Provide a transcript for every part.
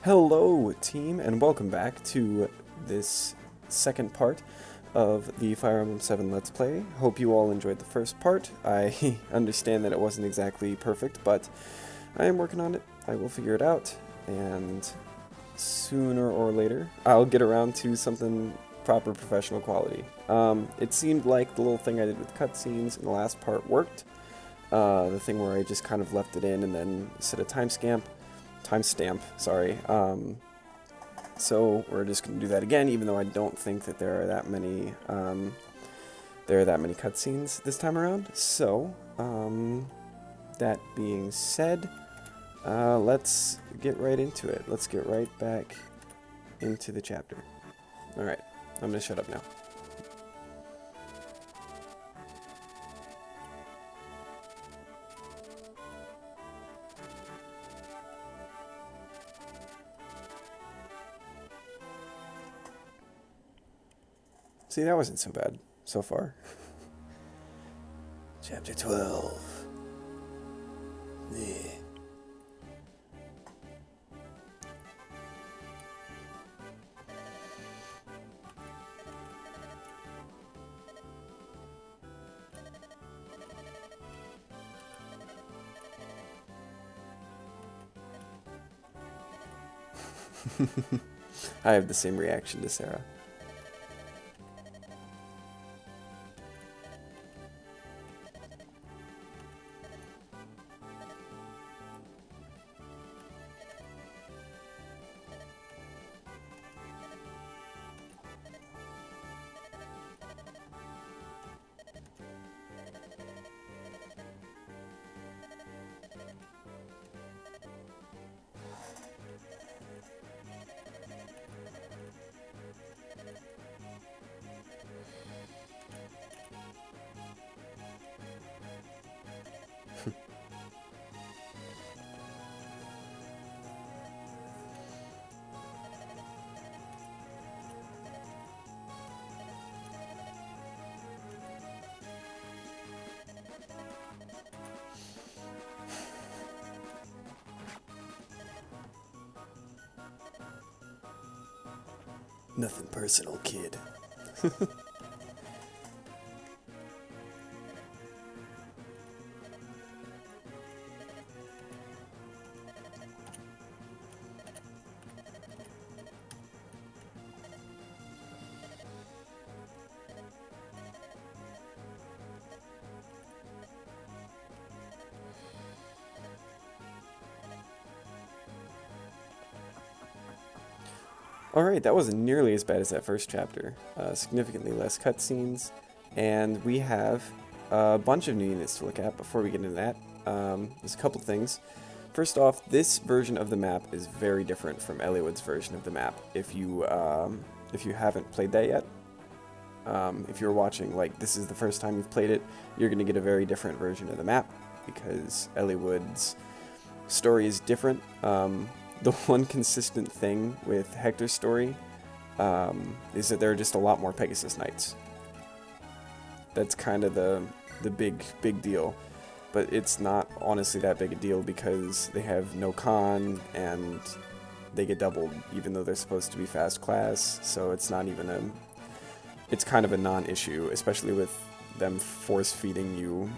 Hello team, and welcome back to this second part of the Fire Emblem 7 Let's Play. Hope you all enjoyed the first part. I understand that it wasn't exactly perfect, but I am working on it. I will figure it out, and sooner or later I'll get around to something proper professional quality. It seemed like the little thing I did with cutscenes in the last part worked. The thing where I just kind of left it in and then set a timestamp, sorry. So we're just going to do that again, even though I don't think that there are that many cutscenes this time around. So, that being said, let's get right into it. Let's get right back into the chapter. Alright, I'm going to shut up now. See, that wasn't so bad so far. Chapter 12. Yeah. I have the same reaction to Sarah. Nothing personal, kid. Alright, that wasn't nearly as bad as that first chapter. Significantly less cutscenes, and we have a bunch of new units to look at before we get into that. There's a couple things. First off, this version of the map is very different from Eliwood's version of the map. If you haven't played that yet, if you're watching, like, this is the first time you've played it, you're going to get a very different version of the map, because Eliwood's story is different. The one consistent thing with Hector's story is that there are just a lot more Pegasus Knights. That's kind of the big deal. But it's not honestly that big a deal because they have no con and they get doubled even though they're supposed to be fast class. So it's not even it's kind of a non-issue, especially with them force-feeding you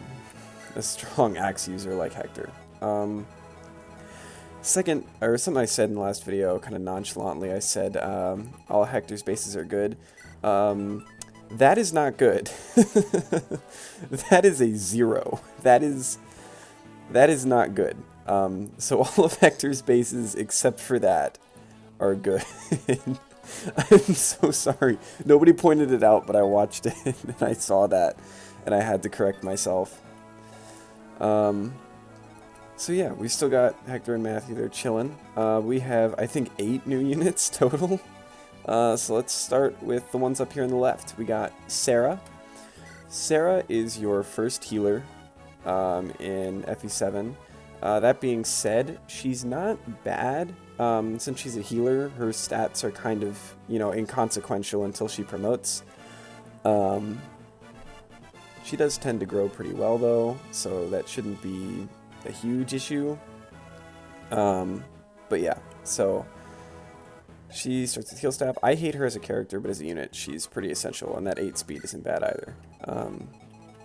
a strong axe user like Hector. Second, or something I said in the last video, kind of nonchalantly, I said all Hector's bases are good. That is not good. That is a 0. That is not good. So all of Hector's bases, except for that, are good. I'm so sorry. Nobody pointed it out, but I watched it, and I saw that, and I had to correct myself. So yeah, we still got Hector and Matthew, they're chilling. We have, I think, 8 new units total. So let's start with the ones up here on the left. We got Sarah. Sarah is your first healer in FE7. That being said, she's not bad. Since she's a healer, her stats are kind of, inconsequential until she promotes. She does tend to grow pretty well, though, so that shouldn't be a huge issue. But yeah, so She starts with Heal Staff. I hate her as a character, but as a unit, she's pretty essential, and that 8 speed isn't bad either.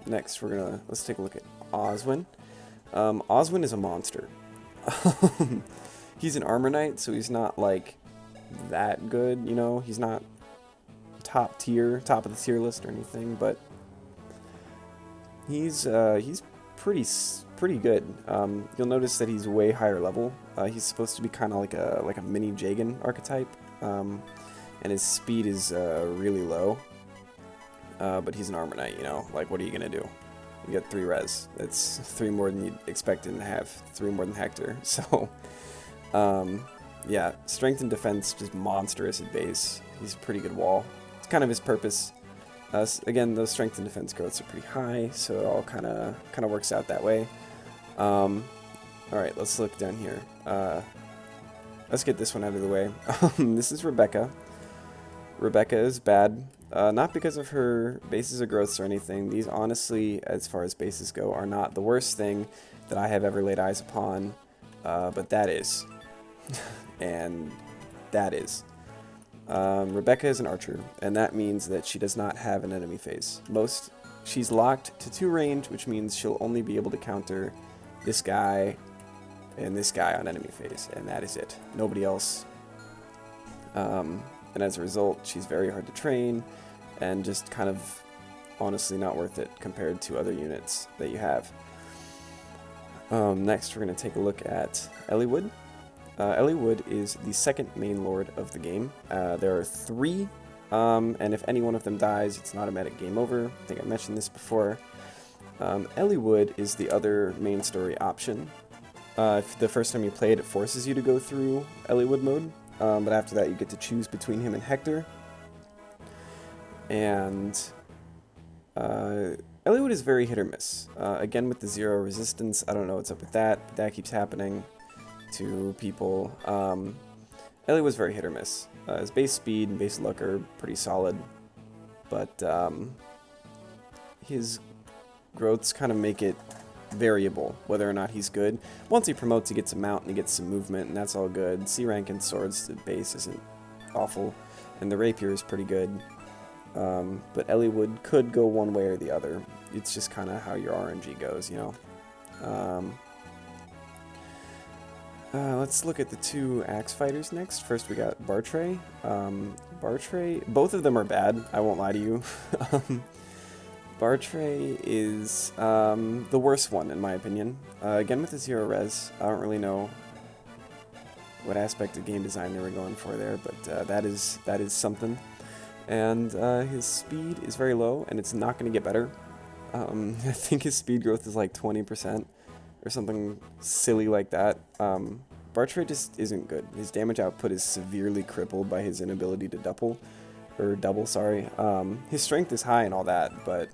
Next, let's take a look at Oswin. Oswin is a monster. He's an Armor Knight, so he's not, like, that good, you know? He's not top of the tier list or anything, but he's pretty good. You'll notice that he's way higher level. He's supposed to be kind of like a mini Jagan archetype, and his speed is really low. But he's an Armor Knight, you know. Like, what are you gonna do? You get 3 res. That's 3 more than you'd expect him to have. 3 more than Hector. So, yeah, strength and defense just monstrous at base. He's a pretty good wall. It's kind of his purpose. Again, those strength and defense growths are pretty high, so it all kind of works out that way. All right, let's look down here. Let's get this one out of the way. This is Rebecca. Rebecca is bad, not because of her bases or growths or anything. These, honestly, as far as bases go, are not the worst thing that I have ever laid eyes upon, but that is. And that is. Rebecca is an archer, and that means that she does not have an enemy phase. She's locked to 2 range, which means she'll only be able to counter this guy and this guy on enemy phase, and that is it. Nobody else. And as a result, she's very hard to train, and just kind of honestly not worth it compared to other units that you have. Next, we're going to take a look at Eliwood. Eliwood is the second main lord of the game. There are 3, and if any one of them dies, it's an automatic game over. I think I mentioned this before. Eliwood is the other main story option. If the first time you play it, it forces you to go through Eliwood mode, but after that you get to choose between him and Hector. And Eliwood is very hit or miss. Again, with the 0 resistance, I don't know what's up with that, but that keeps happening to people. Eliwood's very hit or miss. His base speed and base luck are pretty solid, but his growths kind of make it variable whether or not he's good. Once he promotes, he gets a mount and he gets some movement, and that's all good. C rank and swords, the base isn't awful, and the rapier is pretty good. But Eliwood could go one way or the other. It's just kind of how your RNG goes, you know. Let's look at the 2 axe fighters next. First we got Bartray. Bartray, both of them are bad, I won't lie to you. Bartray is the worst one in my opinion. Again, with the 0 res, I don't really know what aspect of game design they were going for there, but that is something. And his speed is very low, and it's not going to get better. I think his speed growth is like 20%. Or something silly like that. Bartray just isn't good. His damage output is severely crippled by his inability to double. His strength is high and all that, but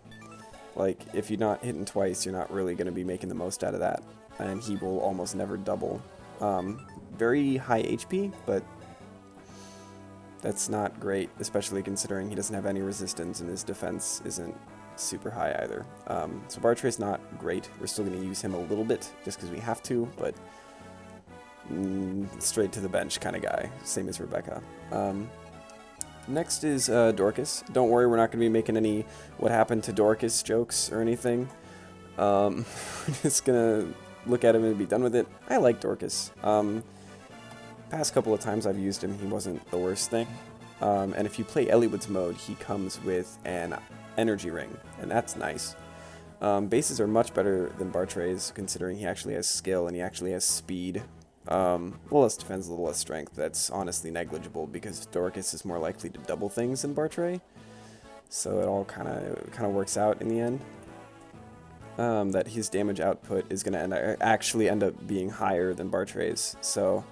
like if you're not hitting twice, you're not really going to be making the most out of that. And he will almost never double. Very high HP, but that's not great, especially considering he doesn't have any resistance and his defense isn't super high either. So Bartray's not great. We're still going to use him a little bit just because we have to, but straight to the bench kind of guy, same as Rebecca. Next is Dorcas. Don't worry, we're not going to be making any what happened to Dorcas jokes or anything. We're just going to look at him and be done with it. I like Dorcas. Past couple of times I've used him, he wasn't the worst thing. And if you play Eliwood's mode, he comes with an energy ring, and that's nice. Bases are much better than Bartray's, considering he actually has skill and he actually has speed. A little less defense, a little less strength. That's honestly negligible because Dorcas is more likely to double things than Bartray. So it all kind of works out in the end. That his damage output is going to actually end up being higher than Bartray's. So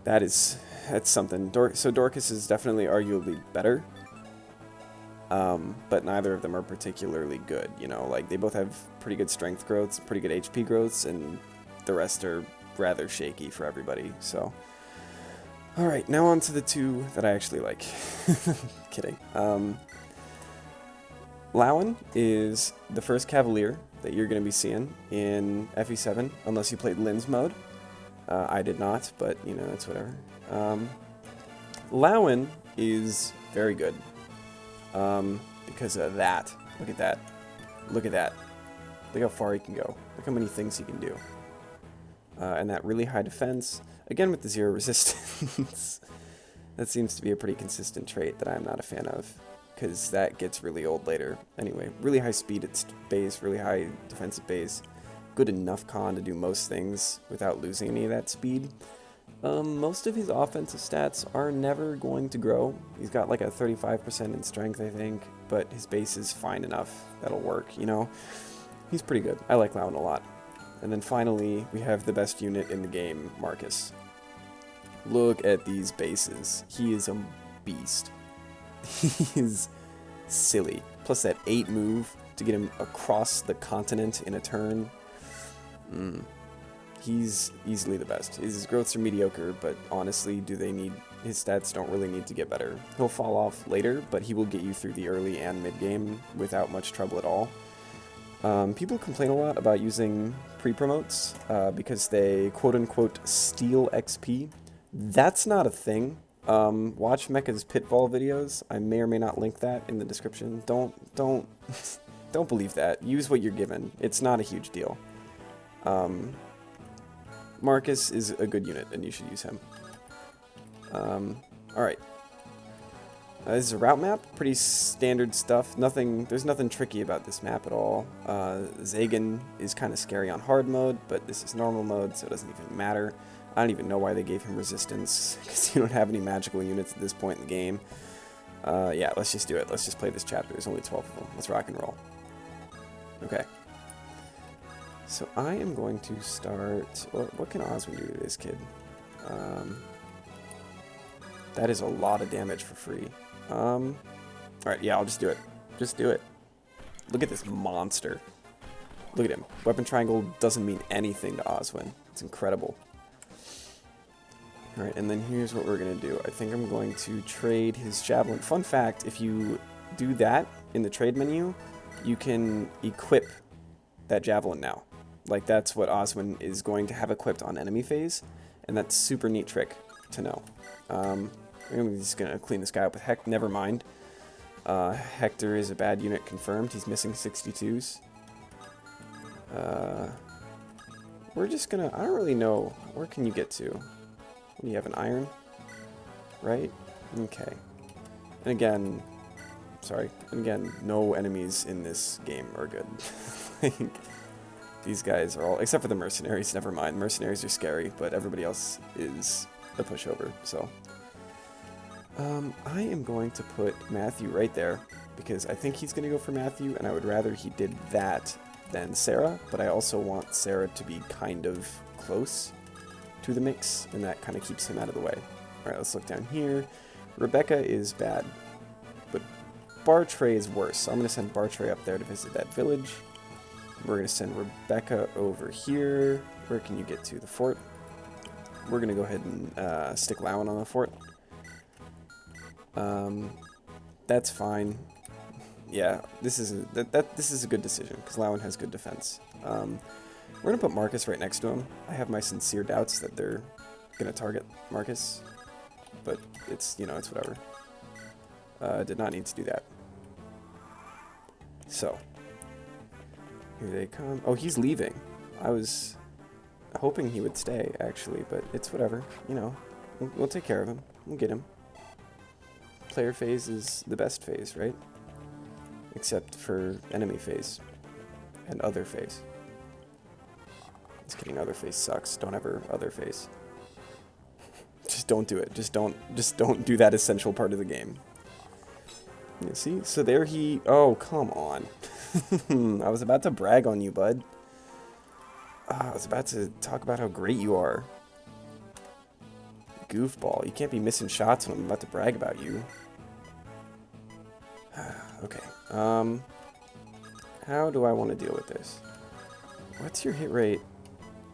that's something. So Dorcas is definitely arguably better. But neither of them are particularly good, you know, like they both have pretty good strength growths, pretty good HP growths, and the rest are rather shaky for everybody, so. Alright, now on to the 2 that I actually like. Kidding. Lowen is the first Cavalier that you're going to be seeing in FE7, unless you played Lynn's mode. I did not, but, you know, it's whatever. Lowen is very good. Because of that. Look at that. Look at that. Look how far he can go. Look how many things he can do. And that really high defense. Again, with the 0 resistance. That seems to be a pretty consistent trait that I'm not a fan of. Because that gets really old later. Anyway, really high speed at base, really high defensive base. Good enough con to do most things without losing any of that speed. Most of his offensive stats are never going to grow. He's got like a 35% in strength, I think, but his base is fine enough. That'll work, you know? He's pretty good. I like Lowen a lot. And then finally, we have the best unit in the game, Marcus. Look at these bases. He is a beast. He is silly. Plus that 8 move to get him across the continent in a turn. He's easily the best. His growths are mediocre, but honestly, his stats don't really need to get better. He'll fall off later, but he will get you through the early and mid game without much trouble at all. People complain a lot about using pre-promotes because they quote-unquote steal XP. That's not a thing. Watch Mecha's Pitfall videos. I may or may not link that in the description. Don't believe that. Use what you're given. It's not a huge deal. Marcus is a good unit, and you should use him. Alright. This is a route map. Pretty standard stuff. There's nothing tricky about this map at all. Zagan is kind of scary on hard mode, but this is normal mode, so it doesn't even matter. I don't even know why they gave him resistance, because you don't have any magical units at this point in the game. Yeah, let's just do it. Let's just play this chapter. There's only 12 of them. Let's rock and roll. Okay. So I am going to start... What can Oswin do to this kid? That is a lot of damage for free. Alright, yeah, I'll just do it. Just do it. Look at this monster. Look at him. Weapon triangle doesn't mean anything to Oswin. It's incredible. Alright, and then here's what we're going to do. I think I'm going to trade his javelin. Fun fact, if you do that in the trade menu, you can equip that javelin now. Like, that's what Oswin is going to have equipped on enemy phase, and that's a super neat trick to know. I'm just going to clean this guy up with Hector. Never mind. Hector is a bad unit confirmed. He's missing 62s. We're just going to... I don't really know. Where can you get to? What do you have, an iron? Right? Okay. And again... Sorry. And again, no enemies in this game are good. Like... These guys are all, except for the mercenaries, never mind. Mercenaries are scary, but everybody else is a pushover, so. I am going to put Matthew right there, because I think he's going to go for Matthew, and I would rather he did that than Sarah, but I also want Sarah to be kind of close to the mix, and that kind of keeps him out of the way. Alright, let's look down here. Rebecca is bad, but Bartray is worse, so I'm going to send Bartray up there to visit that village. We're going to send Rebecca over here. Where can you get to? The fort? We're going to go ahead and stick Lowen on the fort. That's fine. Yeah, this is a good decision, because Lowen has good defense. We're going to put Marcus right next to him. I have my sincere doubts that they're going to target Marcus, but it's, you know, it's whatever. Did not need to do that. So... Here they come. Oh, he's leaving. I was hoping he would stay, actually, but it's whatever. You know, we'll take care of him. We'll get him. Player phase is the best phase, right? Except for enemy phase. And other phase. Just kidding, other phase sucks. Don't ever other phase. Just don't do it. Just don't do that essential part of the game. You see? So there he... Oh, come on. I was about to brag on you, bud. I was about to talk about how great you are. Goofball. You can't be missing shots when I'm about to brag about you. Okay. How do I want to deal with this? What's your hit rate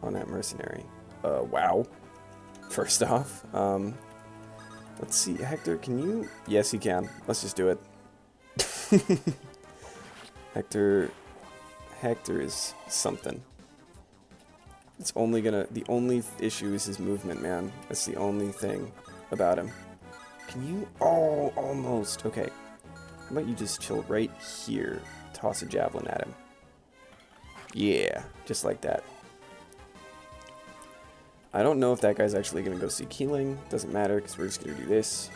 on that mercenary? Wow. First off. Let's see. Hector, can you... Yes, he can. Let's just do it. Hector is something. It's only gonna, the only issue is his movement, man. That's the only thing about him. Can you, oh, almost, okay. How about you just chill right here, toss a javelin at him. Yeah, just like that. I don't know if that guy's actually gonna go seek healing. Doesn't matter, because we're just gonna do this.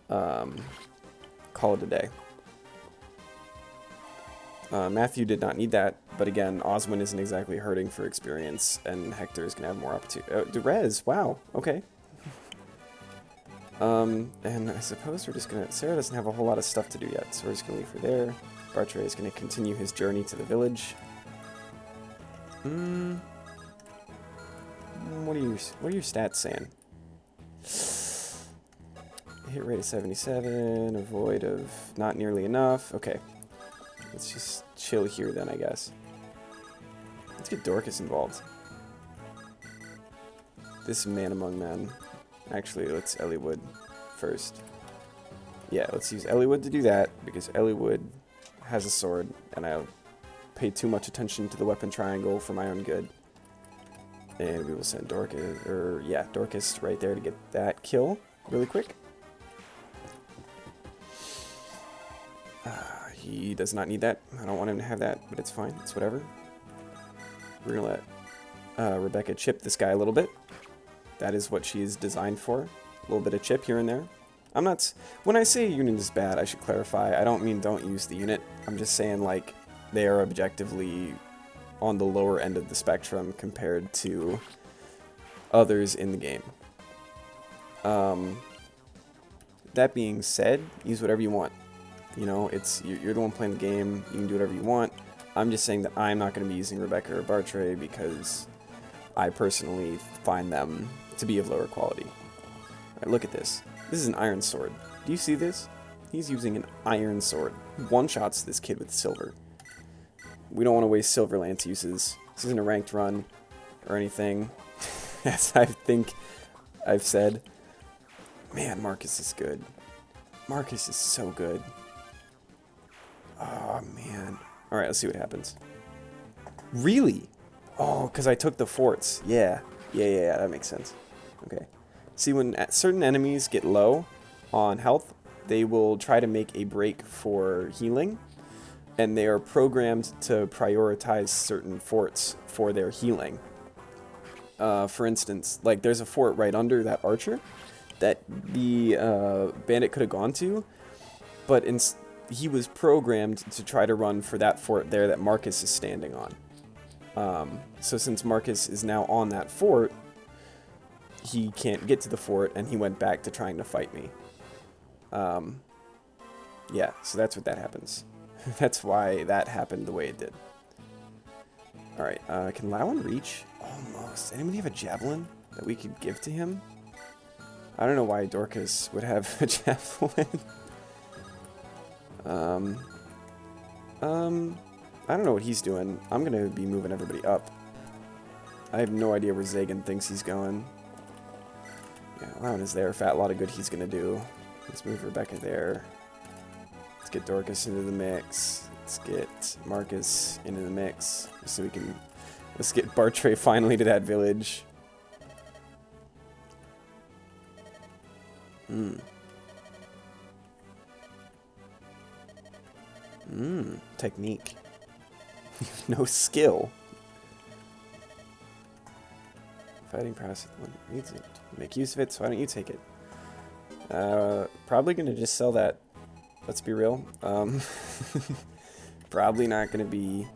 Call it a day. Matthew did not need that, but again, Oswin isn't exactly hurting for experience, and Hector is going to have more opportunity. Derez, wow, okay. And I suppose we're just going to... Sarah doesn't have a whole lot of stuff to do yet, so we're just going to leave her there. Bartre is going to continue his journey to the village. What are your stats saying? Hit rate of 77, avoid of not nearly enough. Okay. Let's just chill here then, I guess. Let's get Dorcas involved. This is man among men. Actually, let's Elliewood first. Yeah, let's use Elliewood to do that, because Elliewood has a sword, and I pay too much attention to the weapon triangle for my own good. And we will send Dorcas right there to get that kill really quick. He does not need that. I don't want him to have that, but it's fine. It's whatever. We're going to let Rebecca chip this guy a little bit. That is what she is designed for. A little bit of chip here and there. I'm not... When I say a unit is bad, I should clarify. I don't mean don't use the unit. I'm just saying, like, they are objectively on the lower end of the spectrum compared to others in the game. That being said, use whatever you want. You know, you're the one playing the game. You can do whatever you want. I'm just saying that I'm not going to be using Rebecca or Bartre because I personally find them to be of lower quality. Alright, look at this. This is an iron sword. Do you see this? He's using an iron sword. One-shots this kid with silver. We don't want to waste silver lance uses. This isn't a ranked run or anything. As I think I've said. Man, Marcus is good. Marcus is so good. Oh, man. Alright, let's see what happens. Really? Oh, because I took the forts. Yeah, that makes sense. Okay. See, when certain enemies get low on health, they will try to make a break for healing, and they are programmed to prioritize certain forts for their healing. For instance, like there's a fort right under that archer that the bandit could have gone to, but he was programmed to try to run for that fort there that Marcus is standing on. So since Marcus is now on that fort, he can't get to the fort, and he went back to trying to fight me. Yeah, so that's what that happens. That's why that happened the way it did. Alright, can Lowen reach? Almost. Anybody have a javelin that we could give to him? I don't know why Dorcas would have a javelin. I don't know what he's doing. I'm gonna be moving everybody up. I have no idea where Zagan thinks he's going. Yeah, Lowen is there. Fat lot of good he's gonna do. Let's move Rebecca there. Let's get Dorcas into the mix. Let's get Marcus into the mix. So we can... Let's get Bartre finally to that village. Technique. No skill. Fighting process. One needs it. Make use of it, so why don't you take it? Probably gonna just sell that. Let's be real. Probably not gonna be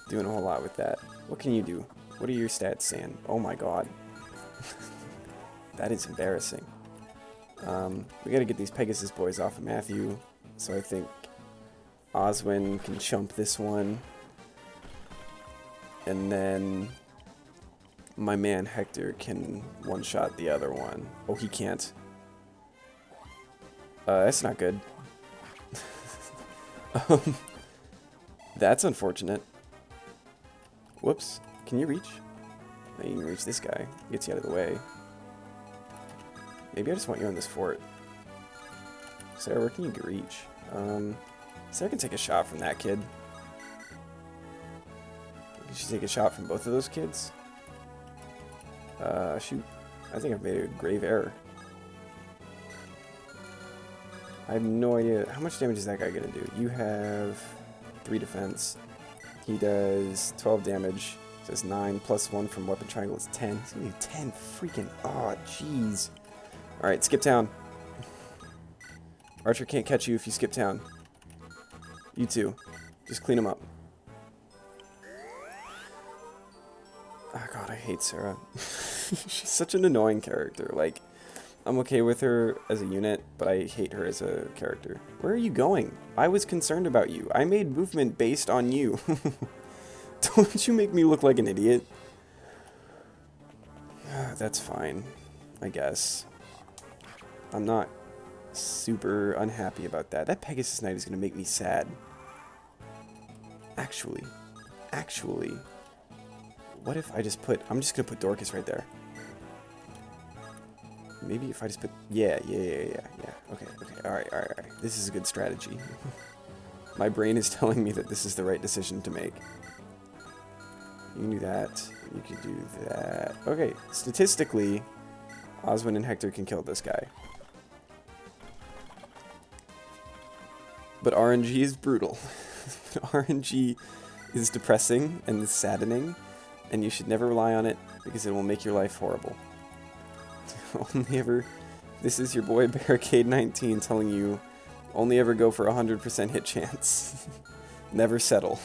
doing a whole lot with that. What can you do? What are your stats saying? Oh my god. That is embarrassing. We gotta get these Pegasus boys off of Matthew, so I think Oswin can chump this one. And then my man Hector can one-shot the other one. Oh, he can't. That's not good. That's unfortunate. Whoops. Can you reach? No, you can reach this guy. Gets you out of the way. Maybe I just want you on this fort. Sarah, where can you reach? Sarah can take a shot from that kid. Did she take a shot from both of those kids? Shoot. I think I've made a grave error. I have no idea. How much damage is that guy gonna do? You have 3 defense. He does 12 damage. Does 9 plus 1 from weapon triangle is 10. He's gonna do 10 freaking. Oh, jeez. Alright, skip town. Archer can't catch you if you skip town. You too. Just clean him up. Oh god, I hate Sarah. She's such an annoying character. Like, I'm okay with her as a unit, but I hate her as a character. Where are you going? I was concerned about you. I made movement based on you. Don't you make me look like an idiot. That's fine, I guess. I'm not super unhappy about that. That Pegasus Knight is going to make me sad. Actually, what if I just put... I'm just going to put Dorcas right there. Maybe if I just put... Yeah. Okay. Alright. This is a good strategy. My brain is telling me that this is the right decision to make. You can do that. You can do that. Okay, statistically, Oswin and Hector can kill this guy. But RNG is brutal. RNG is depressing and is saddening, and you should never rely on it because it will make your life horrible. Only ever... This is your boy Barricade 19 telling you, only ever go for 100% hit chance. Never settle.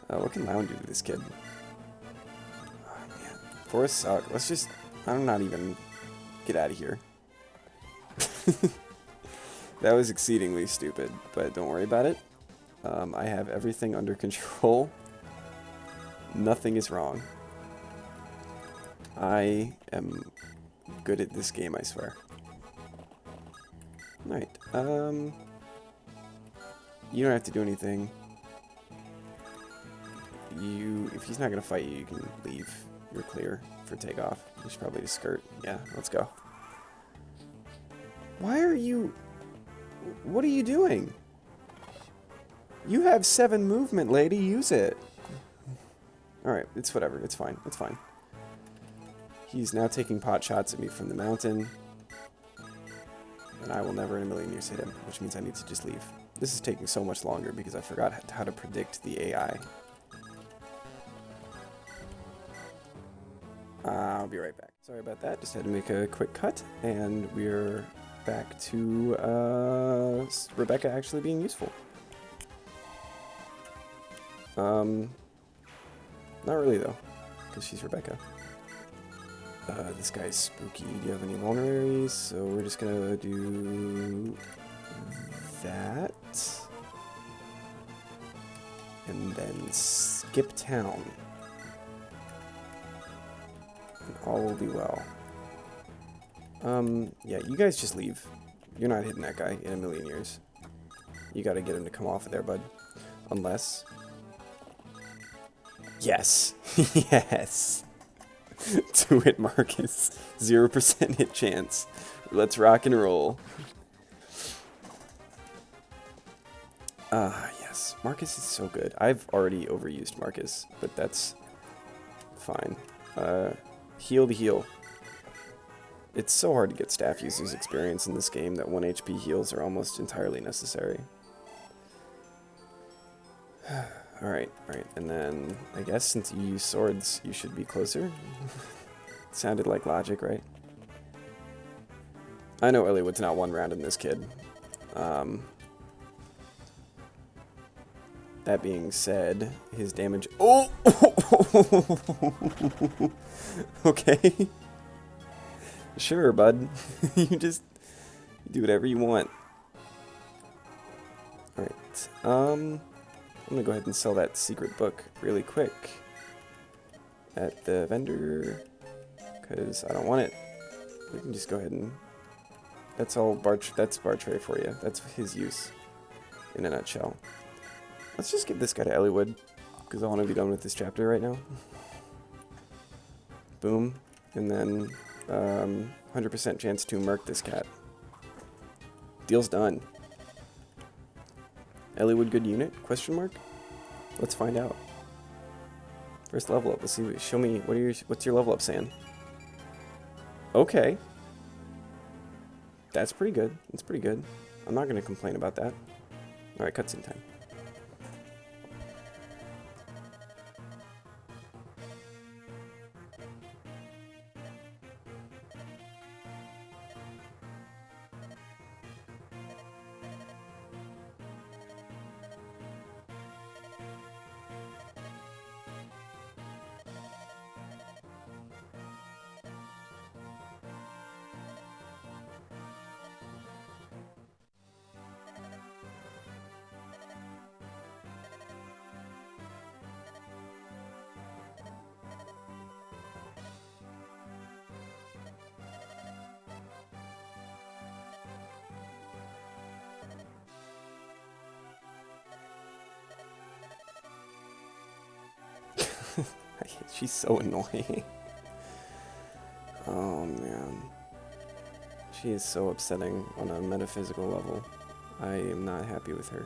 What can Lounge do to this kid? Oh man, forests suck. Let's just... I'm not even... Get out of here. That was exceedingly stupid, but don't worry about it. I have everything under control. Nothing is wrong. I am good at this game, I swear. Alright, you don't have to do anything. If he's not gonna fight you, you can leave. You're clear for takeoff. You should probably just skirt. Yeah, let's go. Why are you... What are you doing? You have 7 movement, lady. Use it. Alright, it's whatever. It's fine. It's fine. He's now taking pot shots at me from the mountain. And I will never in a million years hit him, which means I need to just leave. This is taking so much longer because I forgot how to predict the AI. I'll be right back. Sorry about that. Just had to make a quick cut, and we're back to Rebecca actually being useful. Not really though, because she's Rebecca. This guy's spooky. Do you have any vulneraries? So we're just gonna do that, and then skip town. And all will be well. Yeah, you guys just leave. You're not hitting that guy in a million years. You gotta get him to come off of there, bud. Unless... Yes! Yes! Do it, Marcus. 0% hit chance. Let's rock and roll. Yes. Marcus is so good. I've already overused Marcus, but that's fine. Heal to heal. It's so hard to get staff users experience in this game that 1 HP heals are almost entirely necessary. Alright, and then I guess since you use swords, you should be closer. Sounded like logic, right? I know Illywood's not one round in this kid. That being said, his damage... Oh! Okay. Sure, bud. You just do whatever you want. Alright, I'm gonna go ahead and sell that secret book really quick at the vendor, because I don't want it. We can just go ahead and... That's all that's Bartray for you. That's his use, in a nutshell. Let's just give this guy to Illywood, because I want to be done with this chapter right now. Boom. And then, 100% chance to murk this cat. Deal's done. Elliewood good unit? Question mark? Let's find out. First level up. Let's see. Show me. What's your level up saying? Okay. That's pretty good. That's pretty good. I'm not gonna complain about that. All right, cutscene time. She's so annoying. Oh man. She is so upsetting on a metaphysical level. I am not happy with her.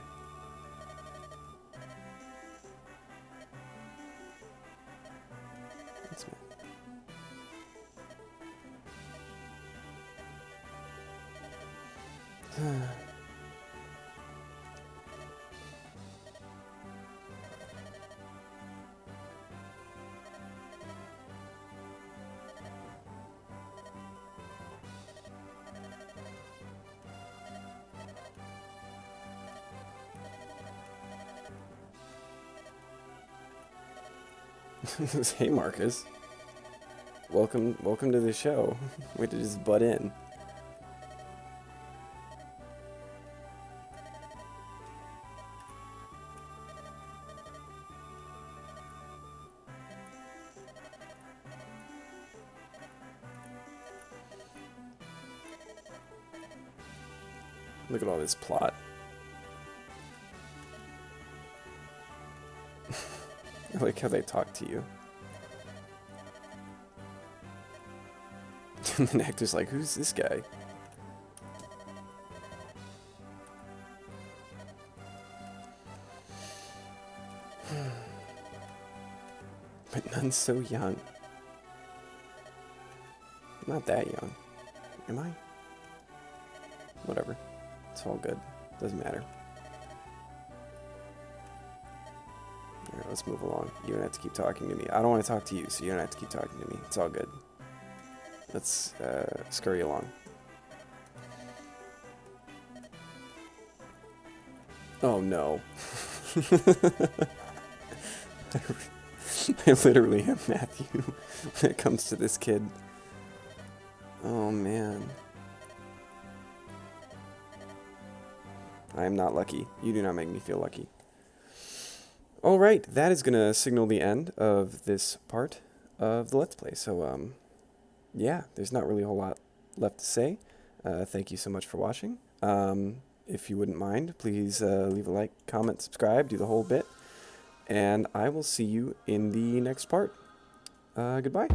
That's not... Hey Marcus, welcome to the show. Way to just butt in. Look at all this plot. I like how they talk to you. And the actor's like, who's this guy? But none's so young. I'm not that young. Am I? Whatever. It's all good. Doesn't matter. Alright, let's move along. You don't have to keep talking to me. I don't want to talk to you, so you don't have to keep talking to me. It's all good. Let's scurry along. Oh no. I literally am Matthew when it comes to this kid. Oh man. I am not lucky. You do not make me feel lucky. Alright, that is going to signal the end of this part of the Let's Play. So, yeah, there's not really a whole lot left to say. Thank you so much for watching. If you wouldn't mind, please leave a like, comment, subscribe, do the whole bit. And I will see you in the next part. Goodbye.